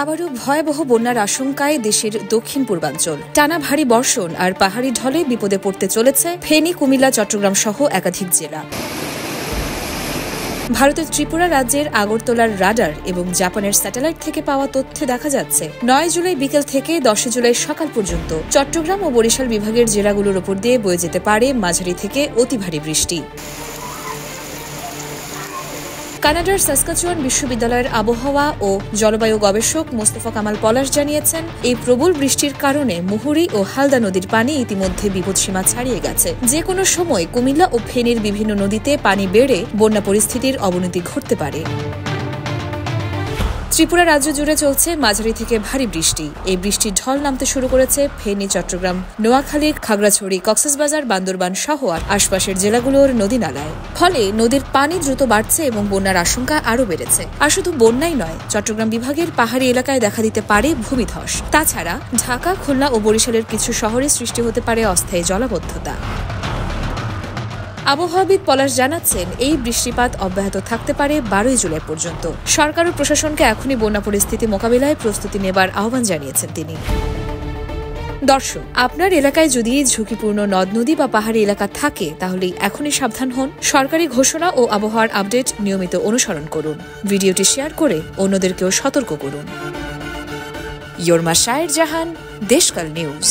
আবারও ভয়াবহ বন্যার আশঙ্কায় দেশের দক্ষিণ পূর্বাঞ্চল। টানা ভারী বর্ষণ আর পাহাড়ি ঢলে বিপদে পড়তে চলেছে ফেনী, কুমিল্লা, চট্টগ্রাম সহ একাধিক জেলা। ভারতের ত্রিপুরা রাজ্যের আগরতলার রাডার এবং জাপানের স্যাটেলাইট থেকে পাওয়া তথ্যে দেখা যাচ্ছে 9 জুলাই বিকেল থেকে 10 জুলাই সকাল পর্যন্ত চট্টগ্রাম ও বরিশাল বিভাগের জেলাগুলোর ওপর দিয়ে বয়ে যেতে পারে মাঝারি থেকে অতি ভারী বৃষ্টি। কানাডার সাসকাচুয়ান বিশ্ববিদ্যালয়ের আবহাওয়া ও জলবায়ু গবেষক মোস্তফা কামাল পলাশ জানিয়েছেন, এই প্রবল বৃষ্টির কারণে মুহুরী ও হালদা নদীর পানি ইতিমধ্যে বিপদসীমা ছাড়িয়ে গেছে। যে কোনো সময় কুমিল্লা ও ফেনীর বিভিন্ন নদীতে পানি বেড়ে বন্যা পরিস্থিতির অবনতি ঘটতে পারে। ত্রিপুরা রাজ্য জুড়ে চলছে মাঝারি থেকে ভারী বৃষ্টি। এই বৃষ্টির ঢল নামতে শুরু করেছে ফেনী, চট্টগ্রাম, নোয়াখালী, খাগড়াছড়ি, কক্সবাজার, বান্দরবান সহ আশপাশের জেলাগুলোর নদী নালায়। ফলে নদীর পানি দ্রুত বাড়ছে এবং বন্যার আশঙ্কা আরও বেড়েছে। আর শুধু বন্যাই নয়, চট্টগ্রাম বিভাগের পাহাড়ি এলাকায় দেখা দিতে পারে ভূমিধস। তাছাড়া ঢাকা, খুলনা ও বরিশালের কিছু শহরে সৃষ্টি হতে পারে অস্থায়ী জলাবদ্ধতা। আবহাওয়াবিদ পলাশ জানাচ্ছেন, এই বৃষ্টিপাত অব্যাহত থাকতে পারে 12 জুলাই পর্যন্ত। সরকার ও প্রশাসনকে এখনই বন্যা পরিস্থিতি মোকাবিলায় প্রস্তুতি নেবার আহ্বান জানিয়েছেন তিনি। দর্শক, আপনার এলাকায় যদি ঝুঁকিপূর্ণ নদ নদী বা পাহাড়ি এলাকা থাকে তাহলে এখনই সাবধান হন। সরকারি ঘোষণা ও আবহাওয়ার আপডেট নিয়মিত অনুসরণ করুন। ভিডিওটি শেয়ার করে অন্যদেরকেও সতর্ক করুন। ইয়োরমা শায়ের জাহান, দেশকাল নিউজ।